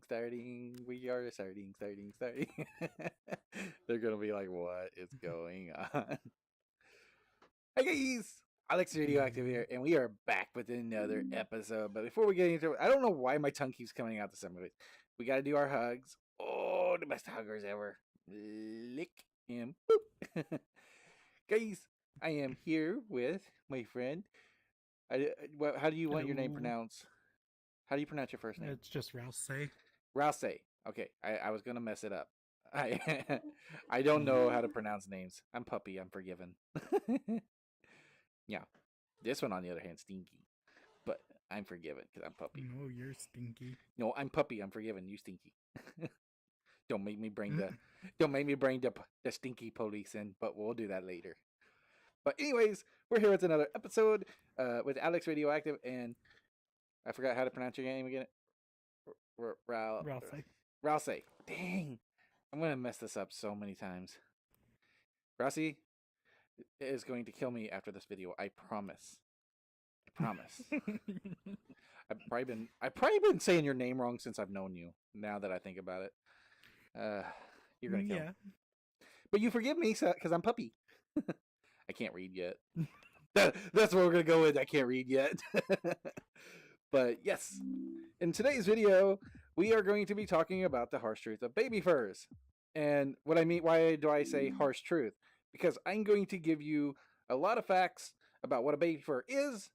starting. We are starting. They're gonna be like, what is going on? Hey guys, Alex Radioactive here, and we are back with another episode. But before we get into it, I don't know why my tongue keeps coming out the same way. We gotta do our hugs. Oh, the best huggers ever. Lick and boop. Guys, I am here with my friend. How do you want your name Hello. pronounced? How do you pronounce your first name? It's just Rouse. Rouse. Okay, I was gonna mess it up. I I don't know how to pronounce names. I'm puppy. I'm forgiven. Yeah, this one on the other hand, stinky, but I'm forgiven because I'm puppy. No, you're stinky. No, I'm puppy. I'm forgiven. You stinky. Don't make me bring the stinky police in, but we'll do that later. But anyways, we're here with another episode with Alex Radioactive, and I forgot how to pronounce your name again. Rouse. Rouse. Dang, I'm gonna mess this up so many times. Rossi is going to kill me after this video. I promise. I promise. I've probably been saying your name wrong since I've known you. Now that I think about it, you're gonna kill me. But you forgive me because I'm puppy. I can't read yet. That's what we're gonna go with. I can't read yet. But yes, in today's video, we are going to be talking about the harsh truth of baby furs. And what I mean, why do I say harsh truth? Because I'm going to give you a lot of facts about what a baby fur is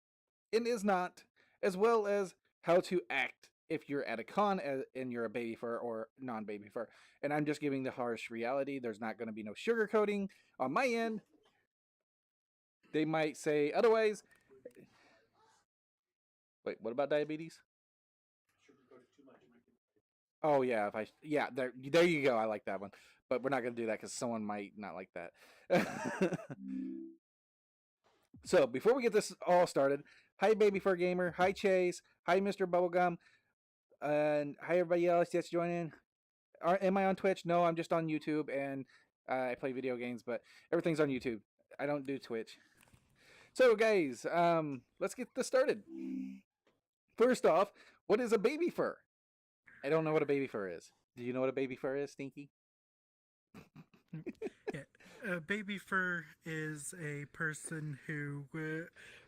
and is not, as well as how to act if you're at a con and you're a baby fur or non-baby fur. And I'm just giving the harsh reality. There's not going to be no sugarcoating on my end. They might say otherwise. Wait, what about diabetes? Oh yeah, there you go. I like that one, but we're not gonna do that because someone might not like that. So before we get this all started, hi Baby Fur Gamer, hi Chase, hi Mr. Bubblegum, and hi everybody else that's joining. Am I on Twitch? No, I'm just on YouTube, and I play video games, but everything's on YouTube. I don't do Twitch. So guys, let's get this started. First off, what is a baby fur? I don't know what a baby fur is. Do you know what a baby fur is, Stinky? Yeah. A baby fur is a person who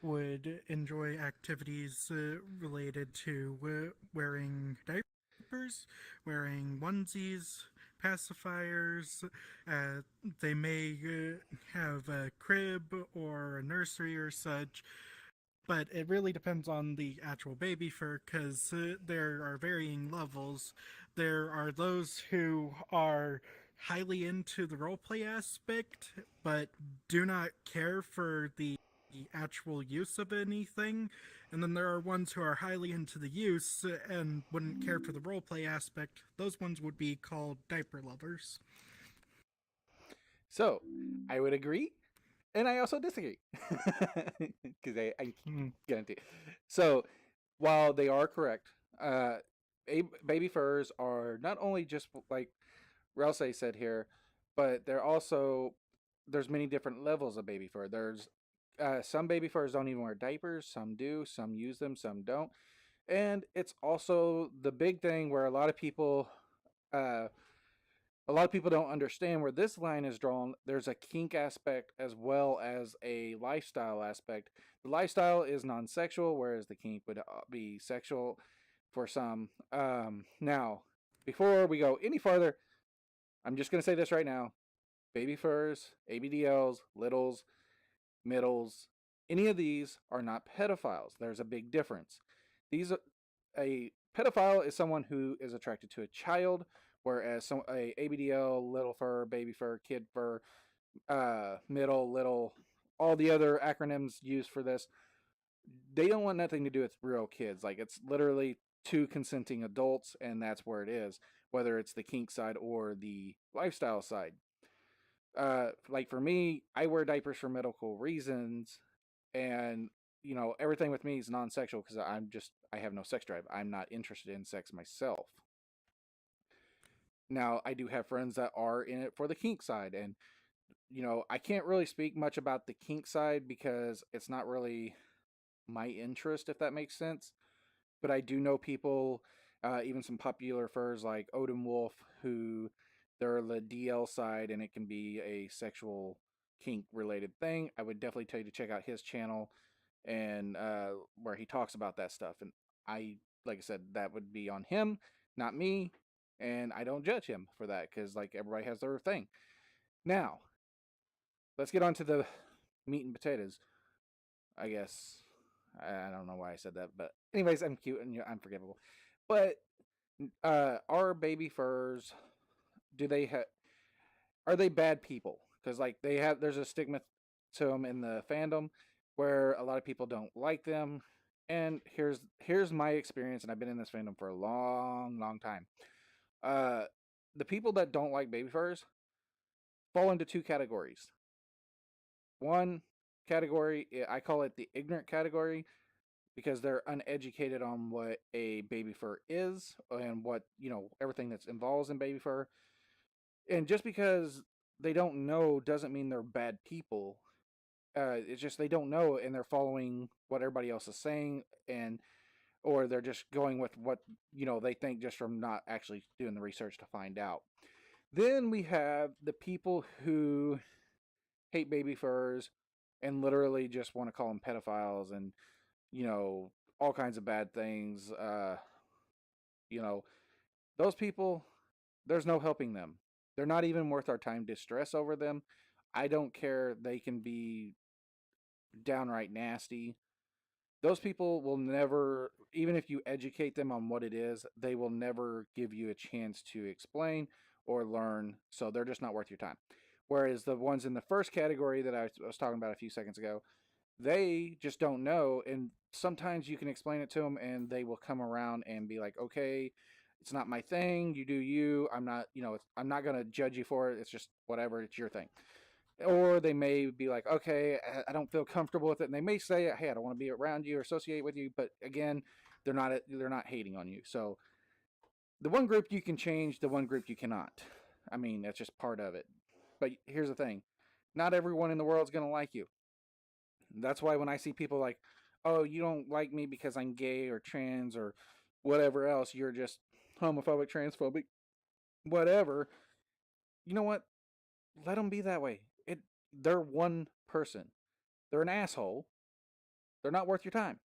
would enjoy activities related to wearing diapers, wearing onesies, pacifiers. They may have a crib or a nursery or such. But it really depends on the actual baby fur because there are varying levels. There are those who are highly into the roleplay aspect, but do not care for the actual use of anything. And then there are ones who are highly into the use and wouldn't care for the roleplay aspect. Those ones would be called diaper lovers. So, I would agree. And I also disagree. Because I guarantee. So, while they are correct, baby furs are not only just like Rouse said here, but there's many different levels of baby fur. There's some baby furs don't even wear diapers, some do, some use them, some don't. And it's also the big thing where a lot of people don't understand where this line is drawn. There's a kink aspect as well as a lifestyle aspect. The lifestyle is non-sexual, whereas the kink would be sexual for some. Now, before we go any farther, I'm just going to say this right now. Baby furs, ABDLs, littles, middles, any of these are not pedophiles. There's a big difference. A pedophile is someone who is attracted to a child, whereas a ABDL, little fur, baby fur, kid fur, middle, little, all the other acronyms used for this, they don't want nothing to do with real kids. Like, it's literally two consenting adults, and that's where it is, whether it's the kink side or the lifestyle side. Like for me, I wear diapers for medical reasons, and everything with me is non-sexual because I have no sex drive. I'm not interested in sex myself. Now, I do have friends that are in it for the kink side, and I can't really speak much about the kink side because it's not really my interest, if that makes sense. But I do know people Even some popular furs like Odin Wolf, who they're the DL side, and it can be a sexual kink related thing. I would definitely tell you to check out his channel and where he talks about that stuff. And I, like I said, that would be on him, not me, and I don't judge him for that because like everybody has their thing. Now, let's get on to the meat and potatoes. I guess I don't know why I said that, but anyways, I'm cute and I'm forgivable. But are baby furs? Do they have? Are they bad people? Because like they have, there's a stigma to them in the fandom where a lot of people don't like them. And here's my experience, and I've been in this fandom for a long, long time. Uh, the people that don't like baby furs fall into two categories. One category, I call it the ignorant category, because they're uneducated on what a baby fur is and what, everything that's involved in baby fur. And just because they don't know doesn't mean they're bad people. It's just they don't know and they're following what everybody else is saying, and or they're just going with what they think just from not actually doing the research to find out. Then we have the people who hate baby furs and literally just want to call them pedophiles and you know all kinds of bad things. You know those people, there's no helping them. They're not even worth our time to stress over them. I don't care. They can be downright nasty. Those people will never, even if you educate them on what it is, they will never give you a chance to explain or learn. So they're just not worth your time. Whereas the ones in the first category that I was talking about a few seconds ago, they just don't know. And sometimes you can explain it to them and they will come around and be like, okay, it's not my thing. You do you. I'm not, I'm not going to judge you for it. It's just whatever. It's your thing. Or they may be like, okay, I don't feel comfortable with it. And they may say, hey, I don't want to be around you or associate with you. But again, they're not hating on you. So the one group you can change, the one group you cannot. I mean, that's just part of it. But here's the thing, not everyone in the world is going to like you. That's why when I see people like, oh, you don't like me because I'm gay or trans or whatever else, you're just homophobic, transphobic, whatever. You know what? Let them be that way. They're one person. They're an asshole. They're not worth your time.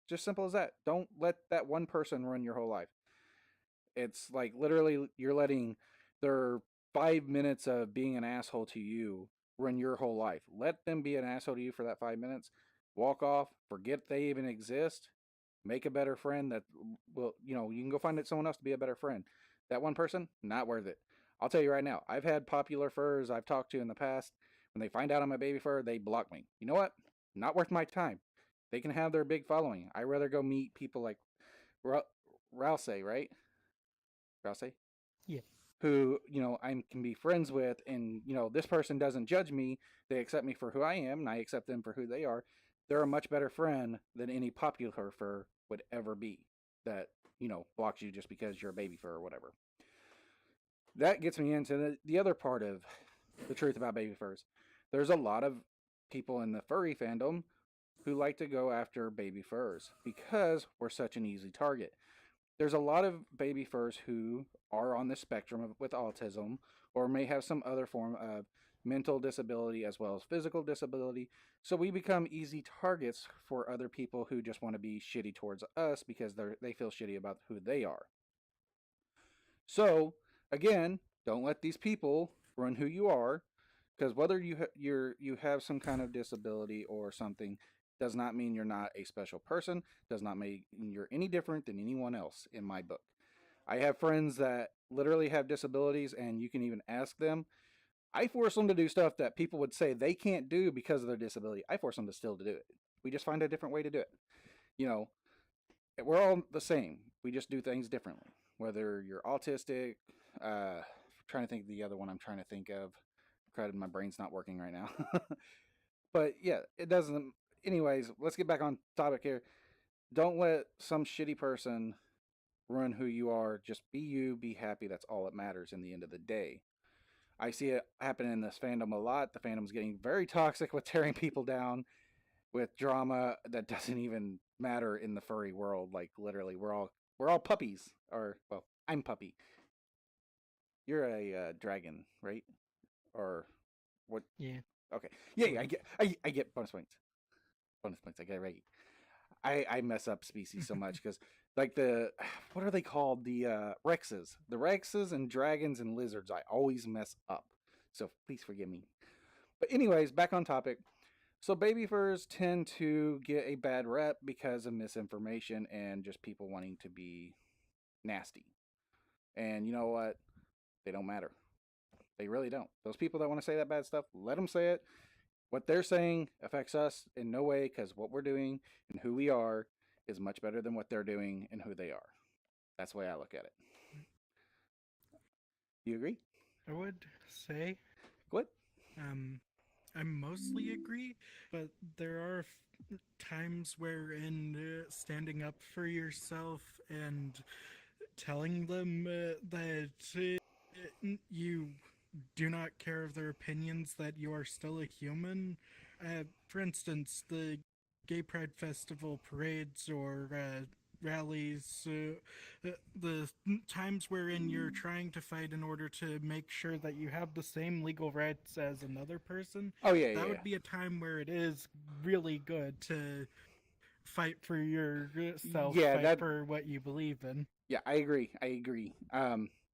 Just simple as that. Don't let that one person run your whole life. It's like literally you're letting their 5 minutes of being an asshole to you run your whole life. Let them be an asshole to you for that 5 minutes. Walk off. Forget they even exist. Make a better friend that will, you can go find it someone else to be a better friend. That one person, not worth it. I'll tell you right now, I've had popular furs I've talked to in the past. When they find out I'm a baby fur, they block me. You know what? Not worth my time. They can have their big following. I'd rather go meet people like Rouse, right? Rouse, Yeah. who I can be friends with, and this person doesn't judge me. They accept me for who I am, and I accept them for who they are. They're a much better friend than any popular fur would ever be. That blocks you just because you're a baby fur or whatever. That gets me into the other part of the truth about baby furs. There's a lot of people in the furry fandom who like to go after baby furs because we're such an easy target. There's a lot of baby furs who are on the spectrum with autism or may have some other form of mental disability as well as physical disability. So we become easy targets for other people who just want to be shitty towards us because they feel shitty about who they are. So again, don't let these people run who you are, because whether you have some kind of disability or something does not mean you're not a special person. Does not mean you're any different than anyone else in my book. I have friends that literally have disabilities, and you can even ask them. I force them to do stuff that people would say they can't do because of their disability. I force them to still do it. We just find a different way to do it. You know, we're all the same. We just do things differently. Whether you're autistic, trying to think of the other one I'm trying to think of. Credit, my brain's not working right now. But yeah, it doesn't. Anyways, let's get back on topic here. Don't let some shitty person run who you are. Just be you, be happy. That's all that matters in the end of the day. I see it happening in this fandom a lot. The fandom's getting very toxic with tearing people down with drama that doesn't even matter in the furry world. Like literally, we're all We're all puppies, or well, I'm puppy. You're a dragon, right? Or what? Yeah, Okay, yeah, sort I of. get, I get bonus points. Bonus points. I get it right. I mess up species so much because like the what are they called? The rexes, the rexes and dragons and lizards. I always mess up, so please forgive me. But anyways, back on topic. So baby furs tend to get a bad rep because of misinformation and just people wanting to be nasty. And you know what? They don't matter. They really don't. Those people that want to say that bad stuff, let them say it. What they're saying affects us in no way because what we're doing and who we are is much better than what they're doing and who they are. That's the way I look at it. You agree? I would say What? um, I mostly agree, but there are times wherein standing up for yourself and telling them that you do not care of their opinions, that you are still a human. For instance, the Gay Pride Festival parades or rallies, the times wherein you're trying to fight in order to make sure that you have the same legal rights as another person, Oh yeah, that yeah, would be a time where it is really good to fight for yourself, yeah. fight That for what you believe in. yeah, I agree. I agree.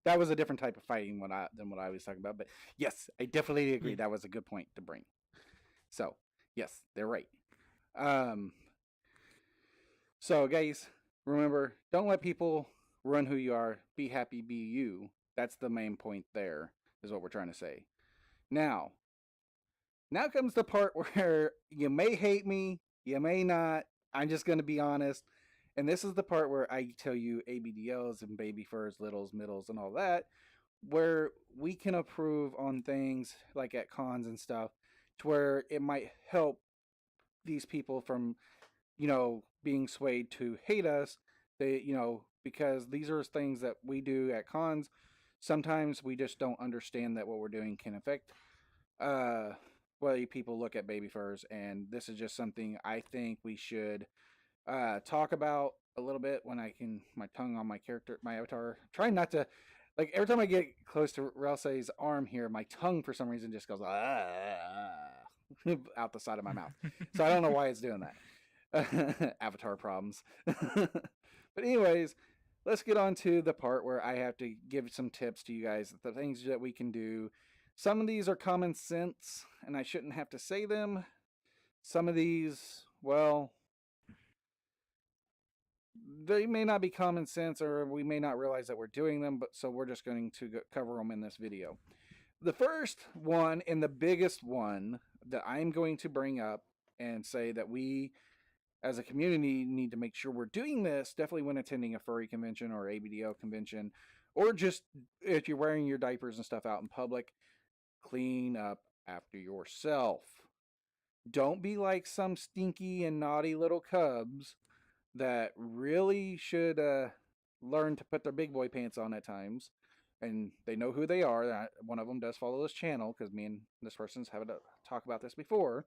That was a different type of fighting than what I was talking about. But yes, I definitely agree. Yeah. That was a good point to bring. So yes, they're right. Um, so guys, remember, don't let people run who you are. Be happy, be you. That's the main point. There is what we're trying to say. Now, now comes the part where you may hate me, you may not. I'm just going to be honest. And this is the part where I tell you ABDLs and baby furs, littles, middles, and all that, where we can approve on things like at cons and stuff, to where it might help these people from, being swayed to hate us. They, because these are things that we do at cons. Sometimes we just don't understand that what we're doing can affect uh way people look at baby furs, and this is just something I think we should talk about a little bit when I can my tongue on my character my avatar. Try not to like every time I get close to Ralsei's arm here, my tongue for some reason just goes out the side of my mouth. So I don't know why it's doing that. Avatar problems. But anyways, let's get on to the part where I have to give some tips to you guys, the things that we can do. Some of these are common sense, and I shouldn't have to say them. Some of these, well, they may not be common sense, or we may not realize that we're doing them, but so we're just going to cover them in this video. The first one and the biggest one that I'm going to bring up and say that we as a community need to make sure we're doing this definitely when attending a furry convention or ABDO convention, or just if you're wearing your diapers and stuff out in public, clean up after yourself. Don't be like some stinky and naughty little cubs that really should learn to put their big boy pants on at times. And they know who they are. One of them does follow this channel because me and this person's having to talk about this before.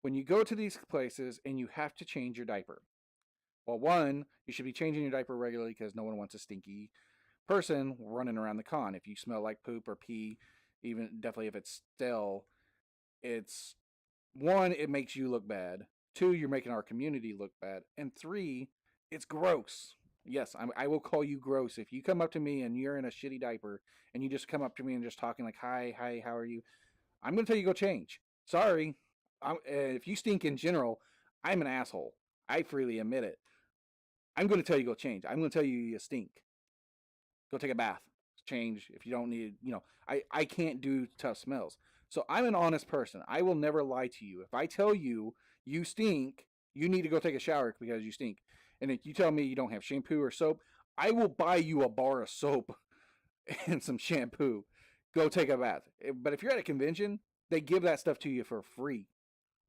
When you go to these places and you have to change your diaper, well, one, you should be changing your diaper regularly because no one wants a stinky person running around the con. If you smell like poop or pee, even definitely if it's stale, it's one, it makes you look bad. Two, you're making our community look bad. And three, it's gross. Yes, I will call you gross. If you come up to me and you're in a shitty diaper and you just come up to me and just talking like, hi, how are you? I'm going to tell you go change. Sorry. If you stink in general, I'm an asshole. I freely admit it. I'm going to tell you go change. I'm going to tell you you stink. Go take a bath. Change if you don't need, I can't do tough smells. So I'm an honest person. I will never lie to you. If I tell you you stink, you need to go take a shower because you stink. And if you tell me you don't have shampoo or soap, I will buy you a bar of soap and some shampoo. Go take a bath. But if you're at a convention, they give that stuff to you for free.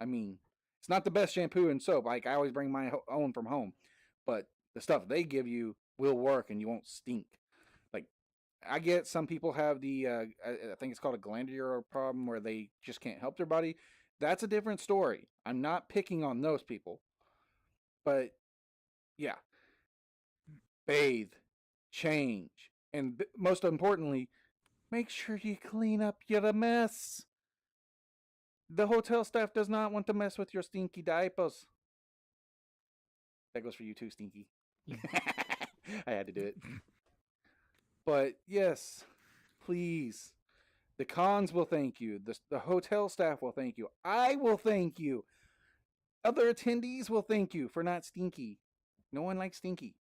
I mean, it's not the best shampoo and soap. Like I always bring my own from home, but the stuff they give you will work and you won't stink. Like I get some people have the I think it's called a glandular problem where they just can't help their body. That's a different story. I'm not picking on those people, but yeah. bathe, change, and most importantly, make sure you clean up your mess. The hotel staff does not want to mess with your stinky diapers. That goes for you too, Stinky. I had to do it. But yes, please. The cons will thank you. The hotel staff will thank you. I will thank you. Other attendees will thank you for not stinky. No one likes stinky.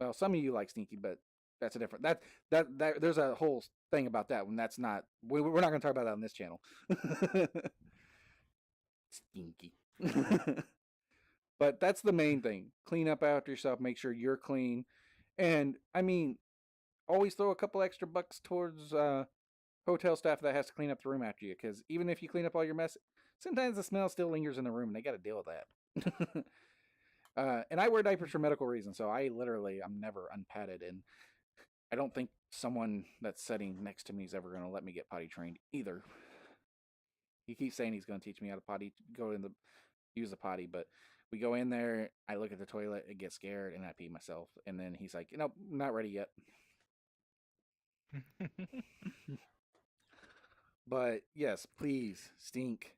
Well, some of you like stinky, but that's a different that there's a whole thing about that when that's not we're not going to talk about that on this channel. Stinky. But that's the main thing. Clean up after yourself, make sure you're clean. And I mean, always throw a couple extra bucks towards hotel staff that has to clean up the room after you, because even if you clean up all your mess, sometimes the smell still lingers in the room and they got to deal with that. And I wear diapers for medical reasons, so I'm never unpadded, and I don't think someone that's sitting next to me is ever going to let me get potty trained either. He keeps saying he's going to teach me how to use the potty, but we go in there, I look at the toilet, I get scared, and I pee myself, and then he's like, "Nope, not ready yet." But yes, please, stink,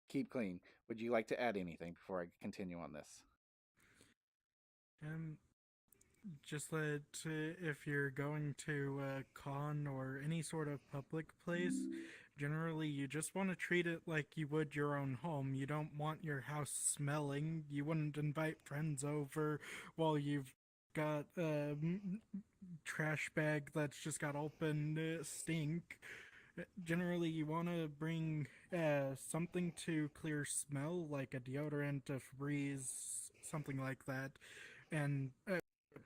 keep clean. Would you like to add anything before I continue on this? Um, just that if you're going to a con or any sort of public place, generally you just want to treat it like you would your own home. You don't want your house smelling. You wouldn't invite friends over while you've got a trash bag that's just got open stink. Generally, you want to bring something to clear smell, like a deodorant, a Febreze, something like that, and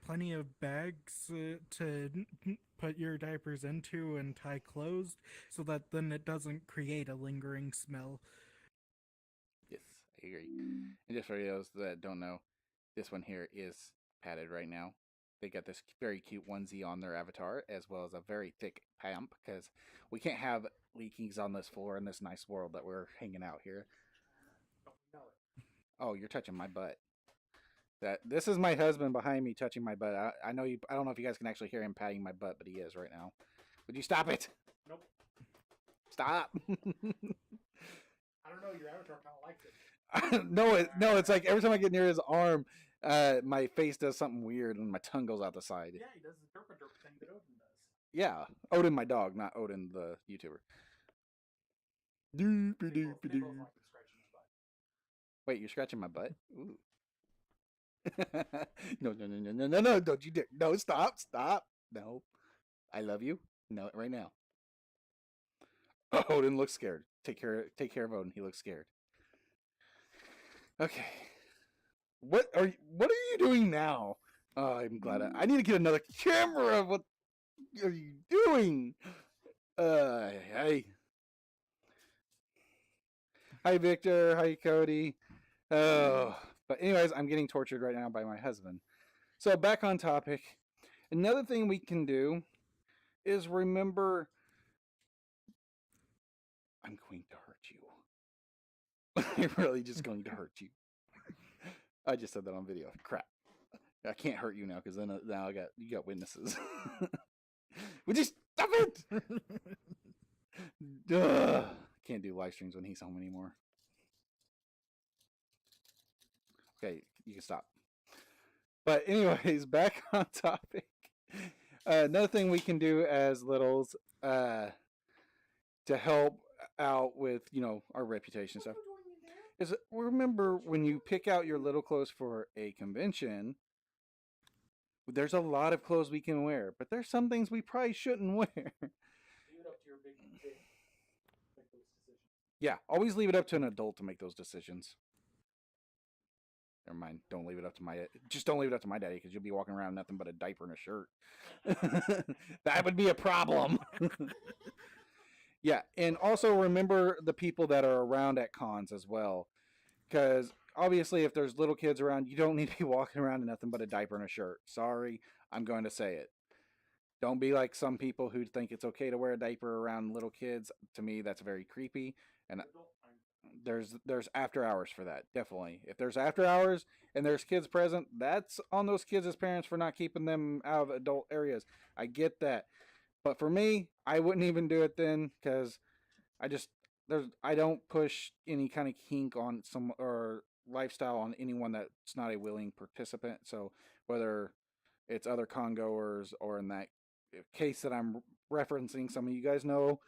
plenty of bags to put your diapers into and tie closed so that then it doesn't create a lingering smell. Yes, I agree. And just for those that don't know, this one here is padded right now. They got this very cute onesie on their avatar, as well as a very thick pamp, because we can't have leakings on this floor in this nice world that we're hanging out here. Oh, you're touching my butt. This is my husband behind me touching my butt. I know you. I don't know if you guys can actually hear him patting my butt, but he is right now. Would you stop it? Nope. Stop. I don't know. Your avatar kind of likes it. No, it's like every time I get near his arm, my face does something weird and my tongue goes out the side. Yeah, he does the derp thing that Odin does. Yeah, Odin, my dog, not Odin, the YouTuber. Doopy doopy doo. Wait, you're scratching my butt? Ooh. No! Don't you dare! No, stop! No, I love you. No, right now. Odin looks scared. Take care of Odin. He looks scared. Okay. What are you doing now? I'm glad I need to get another camera. What are you doing? Hey. Hi, Victor. Hi, Cody. Oh, but anyways, I'm getting tortured right now by my husband. So back on topic. Another thing we can do is remember. I'm going to hurt you. I'm really just going to hurt you. I just said that on video. Crap. I can't hurt you now because then now you got witnesses. Would you stop it? Can't do live streams when he's home anymore. Okay, you can stop. But anyways, back on topic. Another thing we can do as littles to help out with our reputation stuff is remember when you pick out your little clothes for a convention. There's a lot of clothes we can wear, but there's some things we probably shouldn't wear. Leave it up to your big make those decisions. Yeah, always leave it up to an adult to make those decisions. Never mind. Don't leave it up to my daddy, because you'll be walking around nothing but a diaper and a shirt. That would be a problem. Yeah, and also remember the people that are around at cons as well, because obviously if there's little kids around, you don't need to be walking around in nothing but a diaper and a shirt. Sorry, I'm going to say it. Don't be like some people who think it's okay to wear a diaper around little kids. To me, that's very creepy. And there's after hours for that. Definitely. If there's after hours and there's kids present, that's on those kids as parents for not keeping them out of adult areas. I get that. But for me, I wouldn't even do it then cuz I just I don't push any kind of kink on some or lifestyle on anyone that's not a willing participant. So whether it's other congoers or in that case that I'm referencing, some of you guys know,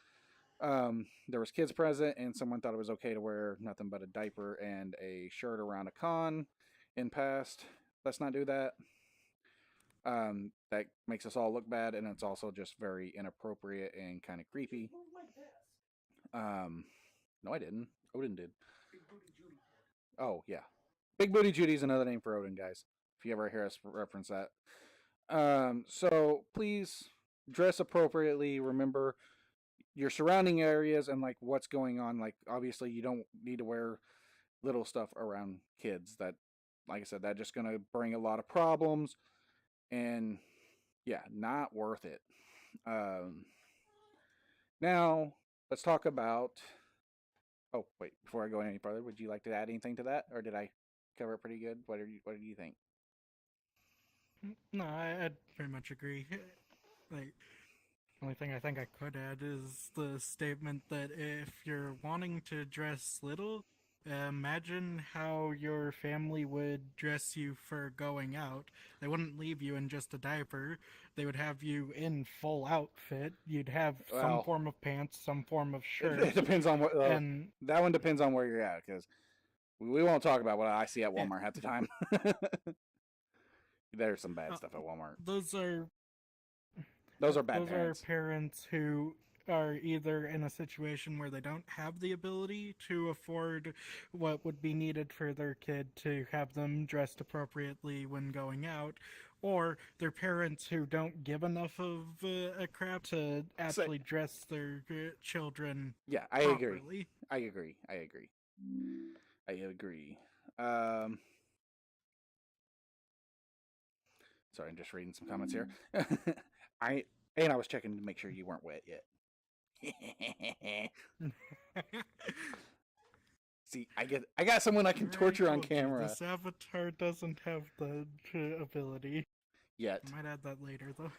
there was kids present and someone thought it was okay to wear nothing but a diaper and a shirt around a con in past. Let's not do that. That makes us all look bad, and it's also just very inappropriate and kind of creepy. No, I didn't. Odin did. Oh yeah, Big Booty Judy is another name for Odin, guys. If you ever hear us reference that. So please dress appropriately. Remember your surrounding areas and like what's going on. Like obviously you don't need to wear little stuff around kids. That, like I said, that just gonna bring a lot of problems. And yeah, not worth it. Um, Now let's talk about. Oh wait, before I go any further, would you like to add anything to that, or did I cover it pretty good? What do you think? No, I'd very much agree. Like, the only thing I think I could add is the statement that if you're wanting to dress little, imagine how your family would dress you for going out. They wouldn't leave you in just a diaper. They would have you in full outfit. You'd have some Well, form of pants, some form of it shirt, depends on what. and That one depends on where you're at, because we won't talk about what I see at yeah, Walmart half the time. There's some bad stuff at Walmart. those are Those are bad those are parents. parents who are either in a situation where they don't have the ability to afford what would be needed for their kid to have them dressed appropriately when going out, or they're parents who don't give enough of a crap to So, actually dress their children yeah, I agree. properly. I agree. I agree. I agree. Um, Sorry, I'm just reading some comments here. I I was checking to make sure you weren't wet yet. See, I got someone I can torture on camera. This avatar doesn't have the ability. Yet. I might add that later, though.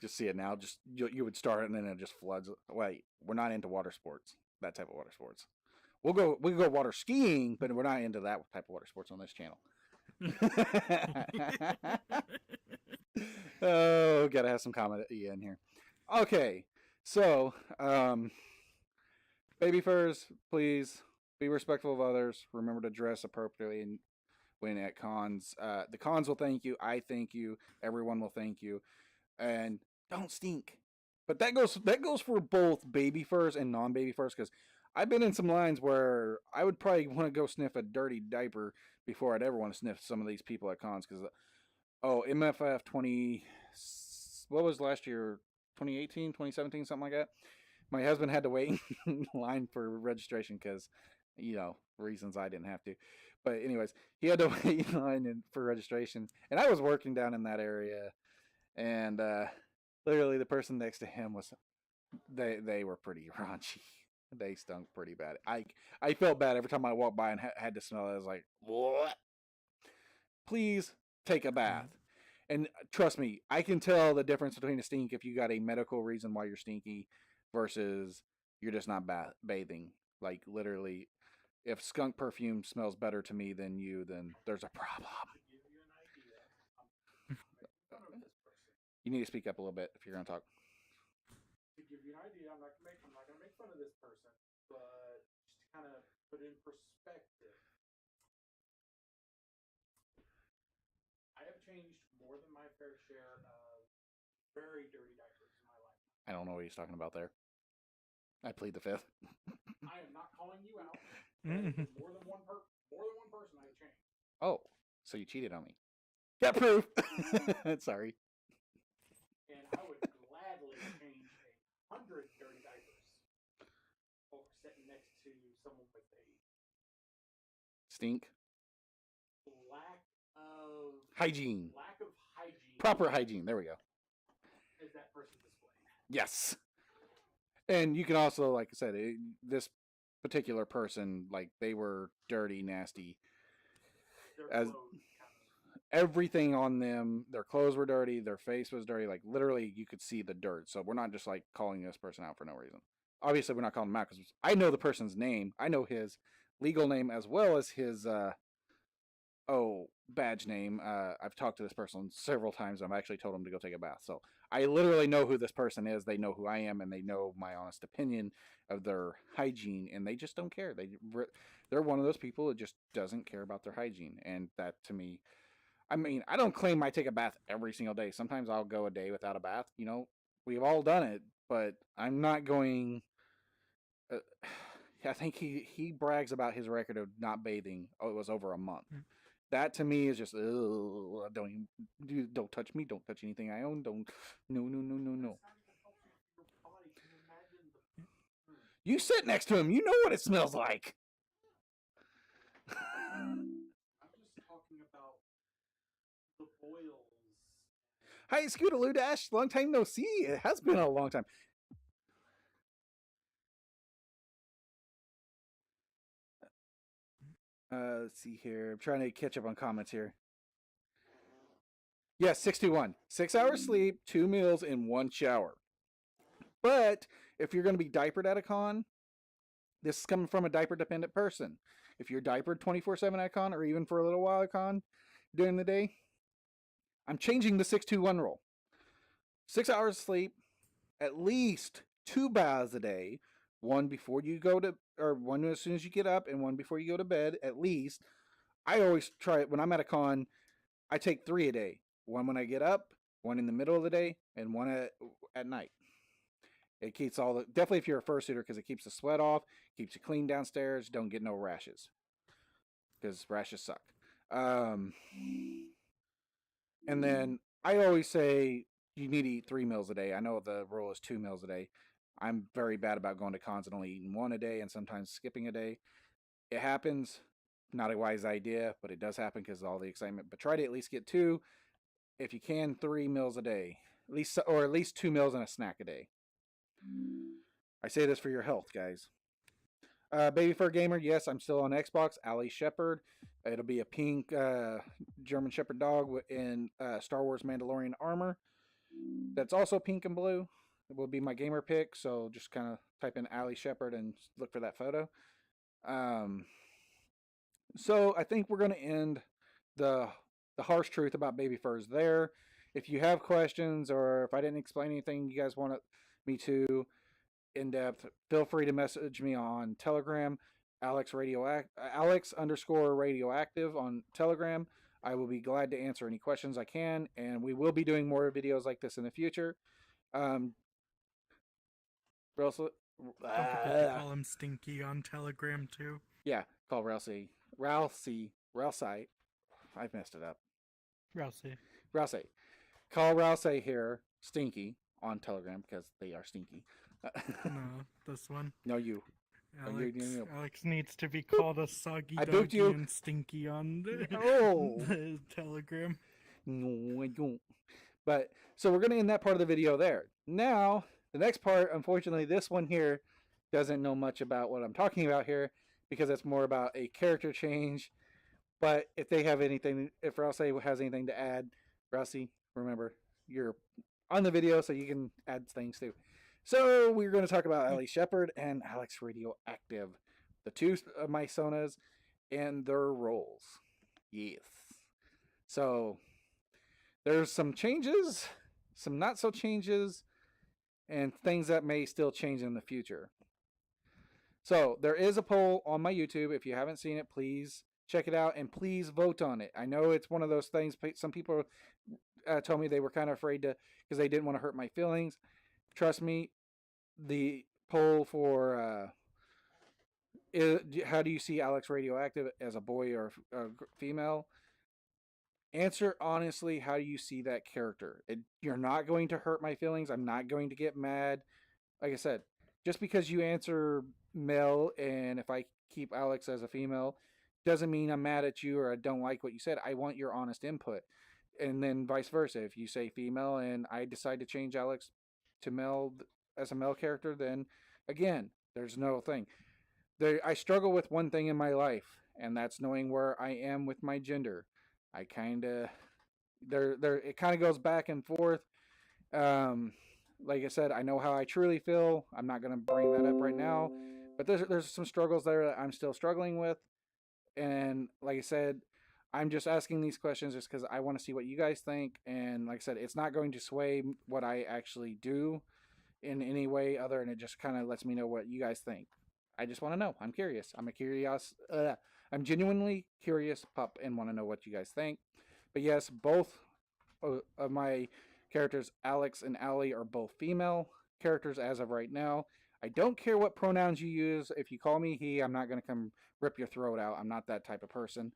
Just see it now. Just you would start it and then it just floods. Wait, we're not into water sports. That type of water sports. We go water skiing, but we're not into that type of water sports on this channel. Oh, gotta have some comment in here. Okay, so baby furs, please be respectful of others. Remember to dress appropriately and when at cons. The cons will thank you. I thank you. Everyone will thank you. And don't stink. But that goes for both baby furs and non baby furs because I've been in some lines where I would probably want to go sniff a dirty diaper before I'd ever want to sniff some of these people at cons because MFF 20, what was last year, 2018, 2017, something like that. My husband had to wait in line for registration because reasons I didn't have to. But anyways, he had to wait in line for registration, and I was working down in that area, and literally the person next to him was they were pretty raunchy. They stunk pretty bad. I felt bad every time I walked by and had to smell it. I was like, what? Please take a bath. And trust me, I can tell the difference between a stink if you got a medical reason why you're stinky versus you're just not bathing. Like literally, if skunk perfume smells better to me than you, then there's a problem. You need to speak up a little bit if you're gonna talk. To give you an idea, I'm not gonna make fun of this person, but just to kind of put it in perspective, I have changed more than my fair share of very dirty diapers in my life. I don't know what he's talking about there. I plead the fifth. I am not calling you out. More than one person I changed. Oh, so you cheated on me. Got proof. Sorry. And I would gladly change 100 dirty diapers over sitting next to someone with a Stink. lack of hygiene. hygiene. Proper hygiene. There we go. Is that person displayed? Yes. And you can also, like I said, this particular person, like they were dirty, nasty, as everything on them, their clothes were dirty, their face was dirty, like literally you could see the dirt. So we're not just like calling this person out for no reason. Obviously, we're not calling him out because I know the person's name. I know his legal name as well as his badge name. I've talked to this person several times. I've actually told him to go take a bath. So I literally know who this person is. They know who I am, and they know my honest opinion of their hygiene, and they just don't care. They're one of those people that just doesn't care about their hygiene, and that to me, I mean, I don't claim I take a bath every single day. Sometimes I'll go a day without a bath. You know, we've all done it, but I'm not going. Uh, I think he brags about his record of not bathing. Oh, it was over a month. That to me is just don't touch me, don't touch anything I own, don't no. You sit next to him, you know what it smells like. Hi, Scootaloo Dash. Long time no see. It has been a long time. Let's see here. I'm trying to catch up on comments here. Yes, 621. 6 hours sleep, 2 meals, and 1 shower. But if you're going to be diapered at a con, this is coming from a diaper dependent person. If you're diapered 24/7 at a con, or even for a little while at a con during the day, I'm changing the 621 rule. 6 hours sleep, at least 2 baths a day, one before you go to, or one as soon as you get up, and one before you go to bed, at least. I always try it when I'm at a con. I take 3 a day. One when I get up, one in the middle of the day, and one at night. It keeps all the, definitely if you're a fursuiter, because it keeps the sweat off, keeps you clean downstairs, don't get no rashes, because rashes suck. And then I always say you need to eat 3 meals a day. I know the rule is 2 meals a day. I'm very bad about going to cons and only eating one a day and sometimes skipping a day. It happens. Not a wise idea, but it does happen because of all the excitement. But try to at least get 2, if you can, 3 meals a day, at least, or at least 2 meals and a snack a day. I say this for your health, guys. Baby Fur Gamer, yes, I'm still on Xbox. Allie Shepherd. It'll be a pink German Shepherd dog in Star Wars Mandalorian armor. That's also pink and blue. It will be my gamer pick, so just kind of type in Allie Shepherd and look for that photo. So I think we're going to end the harsh truth about baby furs there. If you have questions, or if I didn't explain anything you guys want me to in depth, feel free to message me on Telegram, Alex _ radioactive on Telegram. I will be glad to answer any questions I can, and we will be doing more videos like this in the future. Don't forget to call him Stinky on Telegram too. Yeah, call Rousey. I've messed it up. Rousey. Call Rousey here, Stinky, on Telegram, because they are stinky. No, this one. No, you. Alex needs to be called a soggy doggy and stinky on the Telegram. No, I don't. But, so we're going to end that part of the video there. Now, the next part, unfortunately, this one here doesn't know much about what I'm talking about here, because it's more about a character change. But if they have anything, if Rousey has anything to add, Rousey, remember, you're on the video, so you can add things too. So we're going to talk about Allie Shepherd and Alex Radioactive, the 2 Mysonas and their roles. Yes. So there's some changes, some not so changes, and things that may still change in the future. So there is a poll on my YouTube. If you haven't seen it, please check it out and please vote on it. I know it's one of those things. Some people told me they were kind of afraid to, because they didn't want to hurt my feelings. Trust me, the poll for how do you see Alex Radioactive as a boy or a female? Answer honestly, how do you see that character? You're not going to hurt my feelings. I'm not going to get mad. Like I said, just because you answer male, and if I keep Alex as a female, doesn't mean I'm mad at you or I don't like what you said. I want your honest input. And then vice versa. If you say female and I decide to change Alex to male as a male character, then again, there's no thing. I struggle with one thing in my life, and that's knowing where I am with my gender. I kind of there it kind of goes back and forth. Um, like I said, I know how I truly feel. I'm not going to bring that up right now, but there's some struggles there that I'm still struggling with, and like I said, I'm just asking these questions just because I want to see what you guys think. And like I said, it's not going to sway what I actually do in any way other than it just kind of lets me know what you guys think. I just want to know. I'm curious. I'm genuinely curious pup and want to know what you guys think. But yes, both of my characters, Alex and Allie, are both female characters as of right now. I don't care what pronouns you use. If you call me he, I'm not going to come rip your throat out. I'm not that type of person.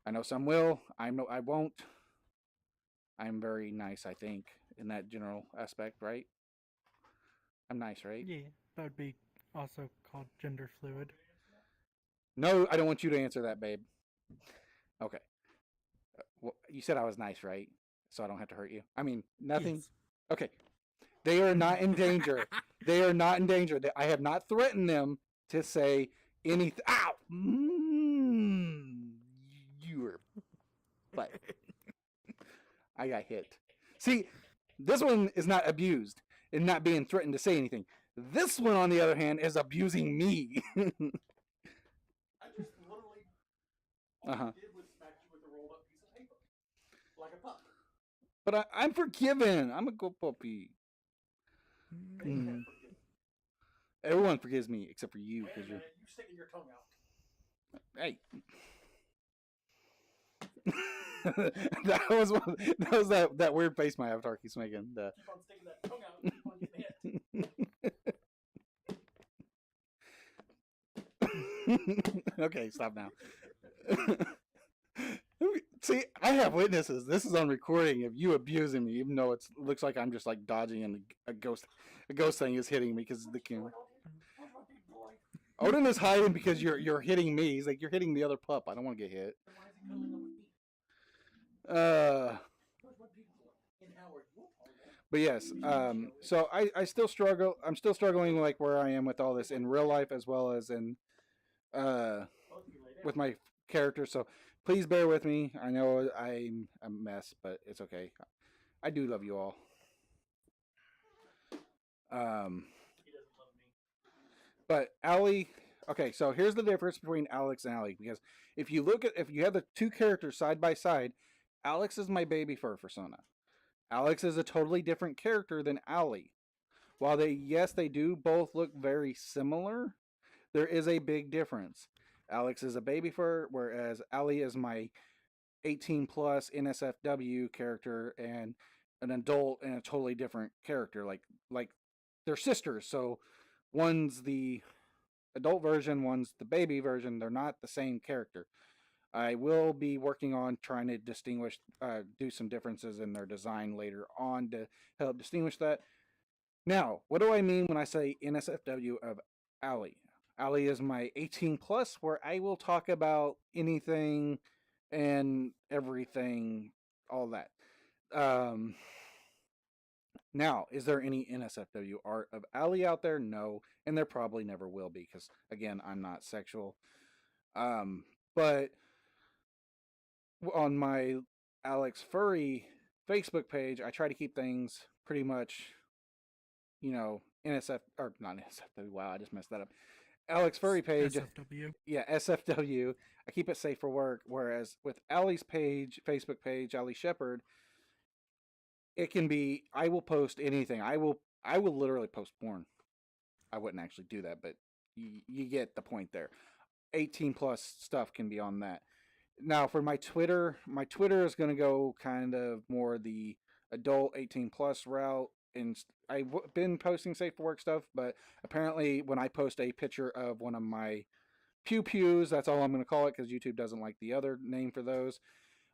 I know some will. I won't. I'm very nice, I think, in that general aspect, right? I'm nice, right? Yeah, that would be also called gender fluid. No, I don't want you to answer that, babe. Okay. Well, you said I was nice, right? So I don't have to hurt you. I mean, nothing. Yes. Okay. They are not in danger. They are not in danger. I have not threatened them to say anything. Ow! You were. But I got hit. See, this one is not abused and not being threatened to say anything. This one, on the other hand, is abusing me. I just literally all Uh-huh. I did was smack you with a rolled up piece of paper, like a pup. But I'm forgiven. I'm a good puppy. They can't forgive me. Everyone forgives me except for you Wait a because you're. minute, you sticking your tongue out. Hey. That was that weird face my avatar keeps making. Keep on sticking that tongue out and keep on getting hit. Okay, stop now. See, I have witnesses. This is on recording of you abusing me, even though it looks like I'm just like dodging and a ghost thing is hitting me because of the camera. Where's my big boy? Odin is hiding because you're hitting me. He's like, you're hitting the other pup. I don't want to get hit. Why is he cuddling up with me? Uh, Where's my big boy? And Howard, you but yes, so I still struggle. I'm still struggling like where I am with all this in real life as well as in with my character. So please bear with me. I know I'm a mess, but it's okay. I do love you all. He doesn't love me. But Allie, okay, so here's the difference between Alex and Allie because if you have the two characters side by side, Alex is my baby fur persona. Alex is a totally different character than Allie. While they do both look very similar, there is a big difference. Alex is a baby fur, whereas Allie is my 18 plus NSFW character and an adult and a totally different character. Like they're sisters, so one's the adult version, one's the baby version. They're not the same character. I will be working on trying to do some differences in their design later on to help distinguish that. Now, what do I mean when I say NSFW of Allie? Allie is my 18 plus, where I will talk about anything and everything, all that. Um, Now, is there any NSFW art of Allie out there? No, and there probably never will be because, again, I'm not sexual. But on my Alex Furry Facebook page, I try to keep things pretty much, NSF or not NSFW. Wow, I just messed that up. Alex Furry page, SFW. yeah, SFW. I keep it safe for work. Whereas with Allie's Facebook page, Allie Shepherd, it can be. I will post anything. I will literally post porn. I wouldn't actually do that, but you get the point there. 18 plus stuff can be on that. Now for my Twitter is going to go kind of more the adult 18 plus route. And I've been posting safe for work stuff, but apparently when I post a picture of one of my pew pews, that's all I'm going to call it because YouTube doesn't like the other name for those.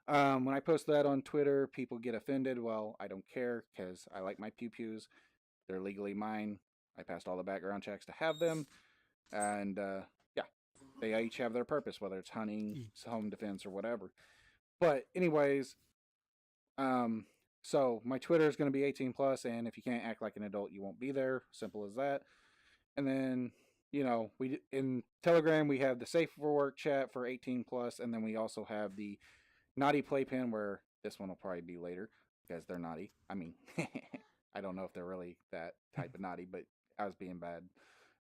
When I post that on Twitter, people get offended. Well, I don't care because I like my pew pews. They're legally mine. I passed all the background checks to have them, and yeah, they each have their purpose, whether it's hunting, home defense, or whatever. But anyways, so my Twitter is going to be 18 plus, and if you can't act like an adult, you won't be there. Simple as that. And then we in Telegram we have the safe for work chat for 18 plus, and then we also have the naughty playpen where this one will probably be later because they're naughty. I mean, I don't know if they're really that type of naughty, but I was being bad.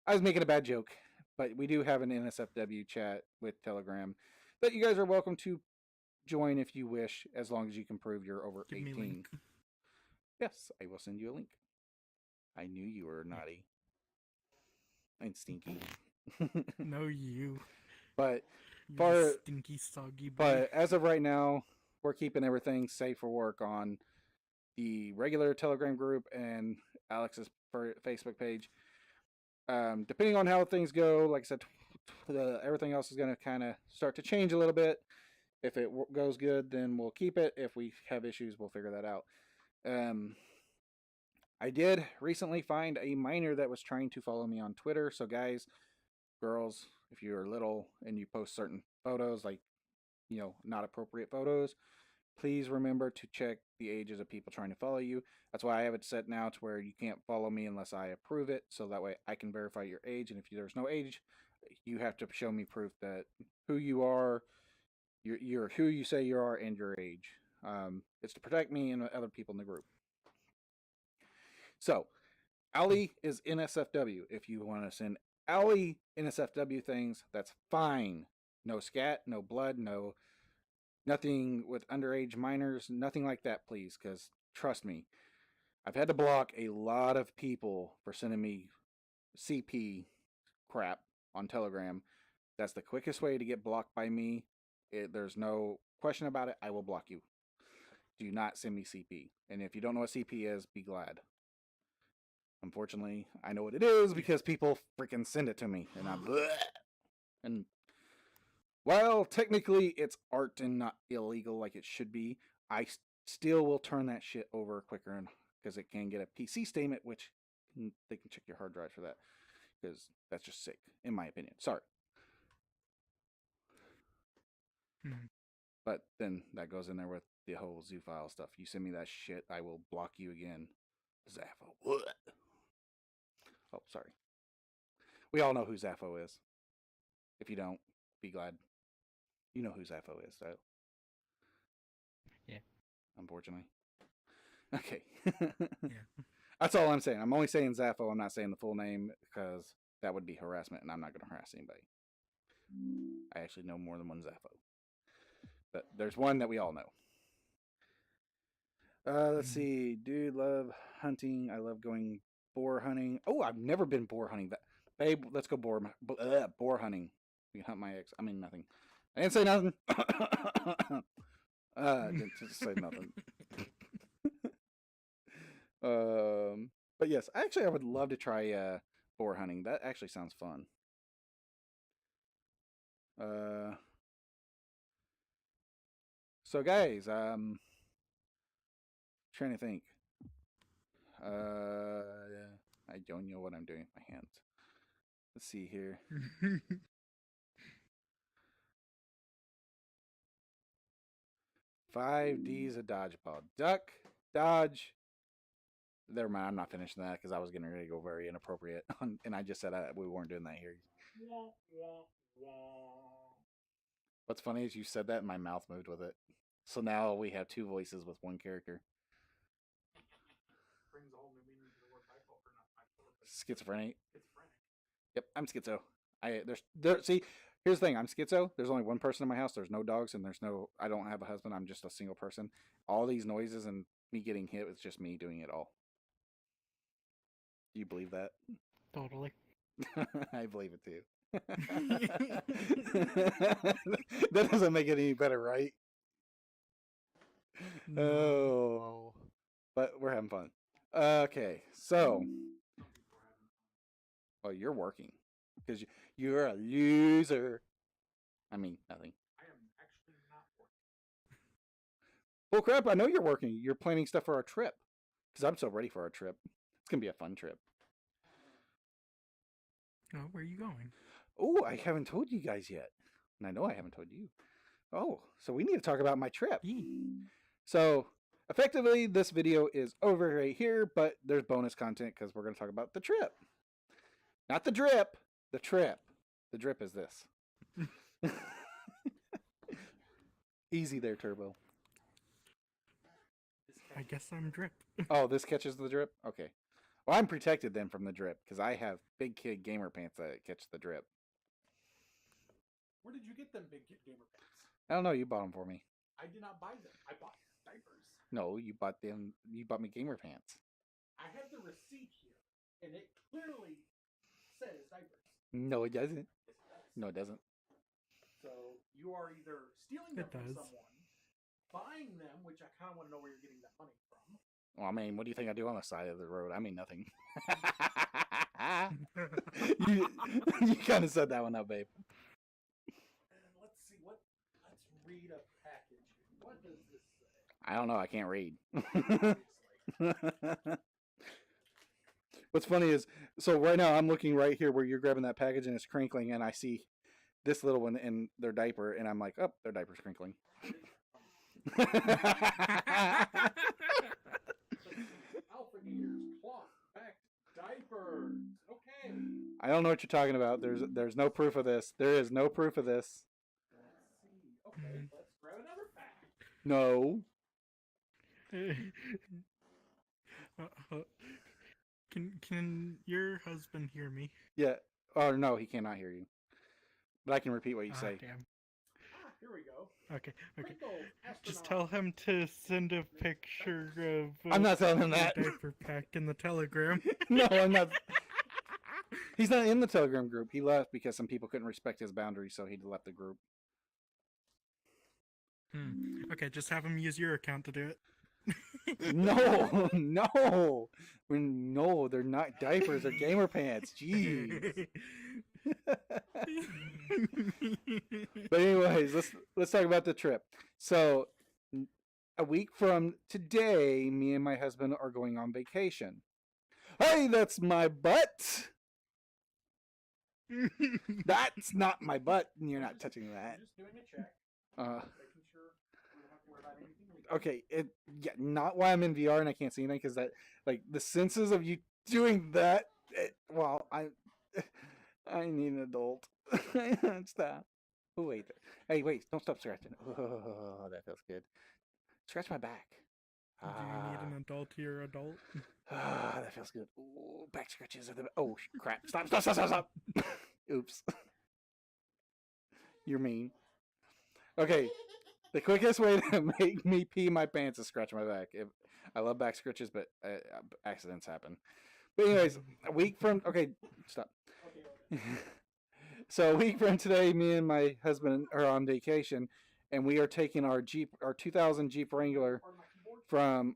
I was making a bad joke. But we do have an NSFW chat with Telegram that you guys are welcome to join if you wish, as long as you can prove you're over Give me a 18. link. Yes, I will send you a link. I knew you were naughty and stinky. No, you. But You For- stinky, soggy boy. but as of right now, we're keeping everything safe for work on the regular Telegram group and Alex's Facebook page. Depending on how things go, like I said, everything else is going to kind of start to change a little bit. If it goes good, then we'll keep it. If we have issues, we'll figure that out. I did recently find a minor that was trying to follow me on Twitter. So guys, girls, if you're little and you post certain photos, like, not appropriate photos, please remember to check the ages of people trying to follow you. That's why I have it set now to where you can't follow me unless I approve it, so that way I can verify your age. And if there's no age, you have to show me proof that who you are, you're who you say you are, and your age. It's to protect me and other people in the group. So, Allie is NSFW. If you want to send Allie NSFW things, that's fine. No scat, no blood, nothing with underage minors, nothing like that, please, because trust me, I've had to block a lot of people for sending me CP crap on Telegram. That's the quickest way to get blocked by me. There's no question about it. I will block you. Do not send me CP. And if you don't know what CP is, be glad. Unfortunately, I know what it is because people freaking send it to me. And I'm... And while technically it's art and not illegal like it should be, I still will turn that shit over quicker because it can get a PC statement, which they can check your hard drive for that, because that's just sick, in my opinion. Sorry. But then that goes in there with the whole zoo file stuff. You send me that shit, I will block you again. Zaffo. Oh, sorry. We all know who Zaffo is. If you don't, be glad. You know who Zaffo is, though. Yeah. Unfortunately. Okay. Yeah. That's all I'm saying. I'm only saying Zaffo. I'm not saying the full name because that would be harassment, and I'm not going to harass anybody. I actually know more than one Zaffo. But there's one that we all know. Let's see. Dude, love hunting. I love going boar hunting. Oh, I've never been boar hunting. Babe, let's go boar hunting. You can hunt my ex. I mean, nothing. I didn't say nothing. Didn't just say nothing. But yes, actually, I would love to try boar hunting. That actually sounds fun. So guys, trying to think. I don't know what I'm doing with my hands. Let's see here. 5D's a dodgeball. Duck, dodge. Never mind, I'm not finishing that because I was getting ready to go very inappropriate. And I just said we weren't doing that here. What's funny is you said that and my mouth moved with it. So now we have two voices with one character. Brings a whole new meaning to the word bipolar, not bipolar, but Schizophrenic. schizophrenic. Yep, I'm schizo. See, here's the thing, I'm schizo. There's only one person in my house. There's no dogs and I don't have a husband. I'm just a single person. All these noises and me getting hit, it's just me doing it all. Do you believe that? Totally. I believe it too. That doesn't make it any better, right? No. Oh, but we're having fun. Okay, so, oh, you're working because you're a loser. I mean, nothing. I am actually not working. Well, crap, I know you're working. You're planning stuff for our trip because I'm so ready for our trip. It's gonna be a fun trip. Oh, where are you going? Oh, I haven't told you guys yet, and I know I haven't told you. Oh, so we need to talk about my trip. So, effectively, this video is over right here, but there's bonus content because we're going to talk about the trip. Not the drip, The trip. The drip is this. Easy there, Turbo. I guess I'm drip. Oh, this catches the drip? Okay. Well, I'm protected then from the drip because I have big kid gamer pants that catch the drip. Where did you get them big gamer pants? I don't know. You bought them for me. I did not buy them. I bought diapers. No, you bought them. You bought me gamer pants. I have the receipt here, and it clearly says diapers. No, it doesn't. Yes, it does. No, it doesn't. So you are either stealing them It from does. someone, buying them, which I kind of want to know where you're getting that money from. Well, I mean, what do you think I do on the side of the road? I mean, nothing. you kind of set that one up, babe. And let's see what. Let's read a package. What does this say? I don't know. I can't read. Obviously. What's funny is, so right now I'm looking right here where you're grabbing that package and it's crinkling, and I see this little one in their diaper, and I'm like, oh, their diaper's crinkling. Alpha Eaters cloth backed diapers. Okay. I don't know what you're talking about. There's no proof of this. There is no proof of this. Let's see. Okay, let's grab another pack. No. Can your husband hear me? Yeah. Oh no, he cannot hear you. But I can repeat what you say. Damn. Ah, here we go. Okay. Crinkle Just astronaut. tell him to send a picture of. I'm not telling him the that. diaper pack in the Telegram. No, I'm not. He's not in the Telegram group. He left because some people couldn't respect his boundaries, so he left the group. Okay, just have him use your account to do it. No, no, no, they're not diapers. They're gamer pants. Jeez. But anyways, let's talk about the trip. So, a week from today, me and my husband are going on vacation. Hey, that's my butt. That's not my butt. You're not touching that. We're just doing a check, Uh, making sure we don't have to worry about anything. okay, not why I'm in VR and I can't see anything, because that, like, the senses of you doing that. I need an adult. Stop. Oh wait, hey, wait! Don't stop scratching. Oh, that feels good. Scratch my back. Do you need an adult here, adult? Ah, that feels good. Ooh, back scratches are the. Oh crap! Stop! Oops. You're mean. Okay, the quickest way to make me pee my pants is scratch my back. I love back scratches, but accidents happen. But anyways, a week from stop. Okay. So a week from today, me and my husband are on vacation, and we are taking our 2000 Jeep Wrangler Pardon my keyboard. from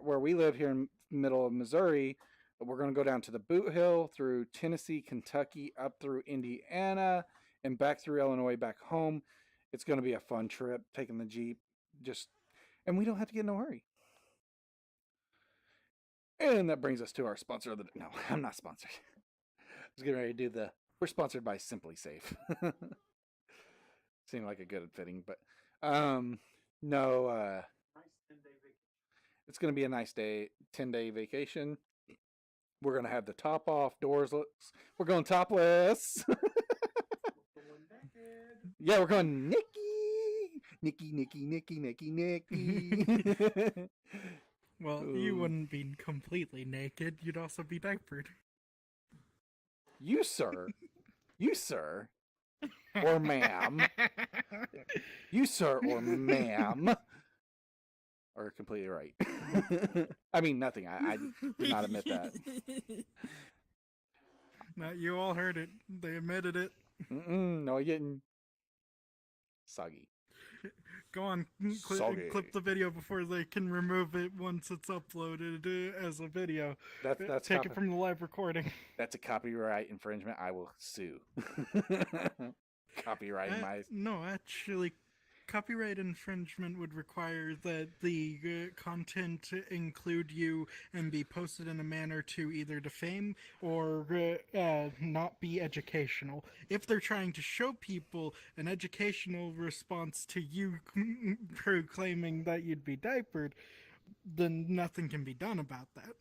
where we live here in the middle of Missouri. We're going to go down to the Boot Hill, through Tennessee, Kentucky, up through Indiana, and back through Illinois, back home. It's going to be a fun trip, taking the Jeep, and we don't have to get in a hurry. And that brings us to our sponsor of the day. No, I'm not sponsored. I was getting ready to do we're sponsored by Simply Safe. Seemed like a good fitting, but no, Nice 10-day vacation. it's going to be a nice 10-day vacation. We're going to have the top off, doors. We're going topless. Going naked. Yeah, we're going Nikki. Well, you wouldn't be completely naked. You'd also be diapered. You, sir, or ma'am, you, sir, or ma'am, are completely right. I mean, nothing. I did not admit that. No, you all heard it. They admitted it. No, I didn't. Soggy. Go on, Soggy. clip the video before they can remove it once it's uploaded as a video. That's Take it from the live recording. That's a copyright infringement. I will sue. Copyright my. No, actually, copyright infringement would require that the content include you and be posted in a manner to either defame or not be educational. If they're trying to show people an educational response to you proclaiming that you'd be diapered, then nothing can be done about that.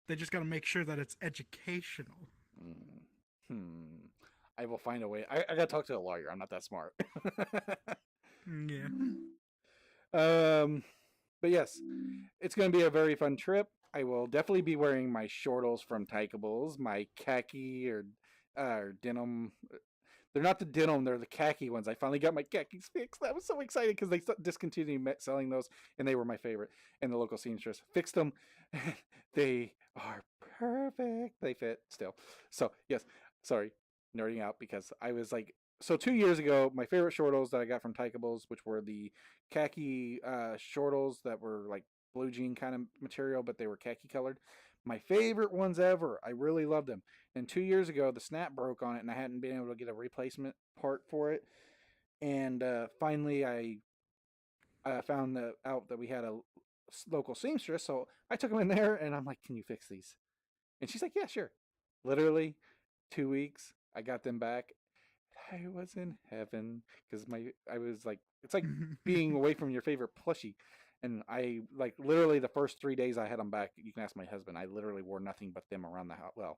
They just got to make sure that it's educational. I will find a way. I gotta talk to a lawyer. I'm not that smart. Yeah. But yes, it's gonna be a very fun trip. I will definitely be wearing my shortles from Tykables, my khaki or denim. They're not the denim; they're the khaki ones. I finally got my khakis fixed. I was so excited because they discontinued selling those, and they were my favorite. And the local seamstress fixed them. They are perfect. They fit still. So yes, sorry, nerding out because I was like, so 2 years ago, my favorite shortles that I got from Tykables, which were the khaki shortles that were like blue jean kind of material, but they were khaki colored. My favorite ones ever. I really loved them. And 2 years ago, the snap broke on it, and I hadn't been able to get a replacement part for it. And finally, I found out that we had a local seamstress, so I took them in there, and I'm like, "Can you fix these?" And she's like, "Yeah, sure." Literally, 2 weeks, I got them back. I was in heaven because I was like, it's like being away from your favorite plushie. And I like literally the first 3 days I had them back. You can ask my husband. I literally wore nothing but them around the house. Well,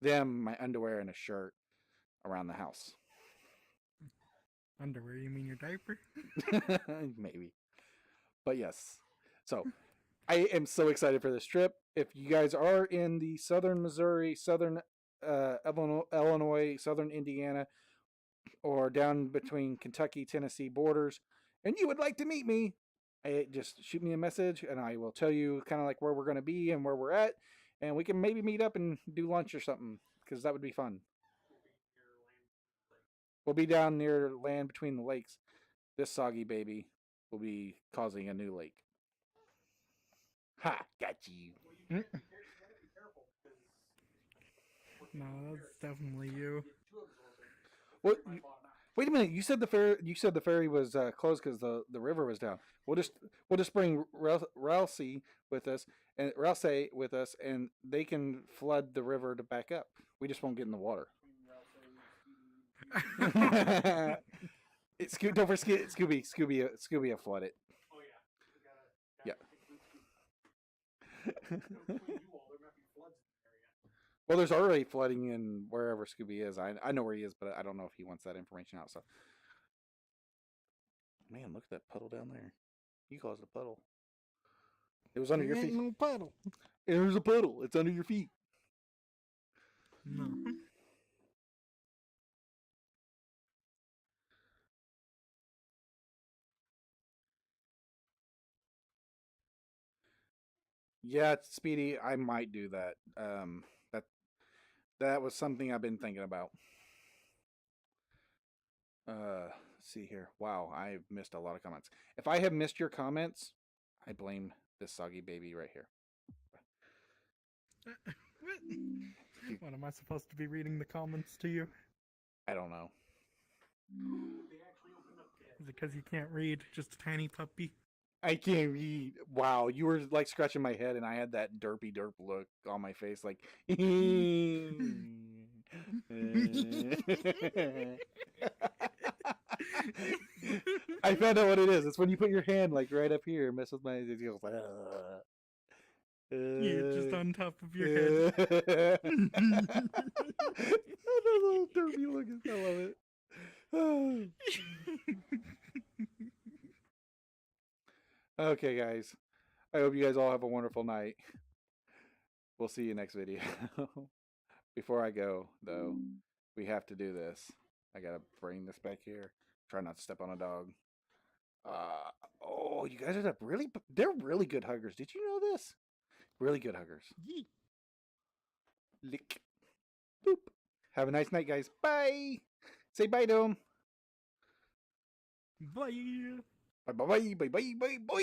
them, my underwear, and a shirt around the house. Underwear, you mean your diaper? Maybe. But yes. So I am so excited for this trip. If you guys are in the southern Missouri, southern Illinois, southern Indiana, or down between Kentucky, Tennessee borders, and you would like to meet me, just shoot me a message and I will tell you kind of like where we're going to be and where we're at. And we can maybe meet up and do lunch or something because that would be fun. We'll be down near land between the lakes. This soggy baby will be causing a new lake. Ha! Got you. Mm. No, that's definitely you. What? Wait a minute. You said the ferry. You said the ferry was closed because the river was down. We'll just bring Ralsei with us and they can flood the river to back up. We just won't get in the water. Don't forget Scooby will flood it. Yeah. Well, there's already flooding in wherever Scooby is. I know where he is, but I don't know if he wants that information out. So, man, look at that puddle down there. You caused a puddle. It was under your feet. No puddle. There's a puddle. It's under your feet. No. Yeah, Speedy, I might do that. That that was something I've been thinking about. Let's see here. Wow, I've missed a lot of comments. If I have missed your comments, I blame this soggy baby right here. What? What am I supposed to be reading the comments to you? I don't know. Is it because you can't read? Just a tiny puppy? I can't read. Wow, you were like scratching my head, and I had that derpy derp look on my face, like. I found out what it is. It's when you put your hand like right up here, mess with my. It goes like. Yeah, just on top of your head. That little derpy look. I love it. Okay, guys. I hope you guys all have a wonderful night. We'll see you next video. Before I go, though, we have to do this. I gotta bring this back here. Try not to step on a dog. Oh, you guys are they're really good huggers. Did you know this? Really good huggers. Lick. Boop. Have a nice night, guys. Bye. Say bye to them. Bye. Bye bye bye bye bye bye bye.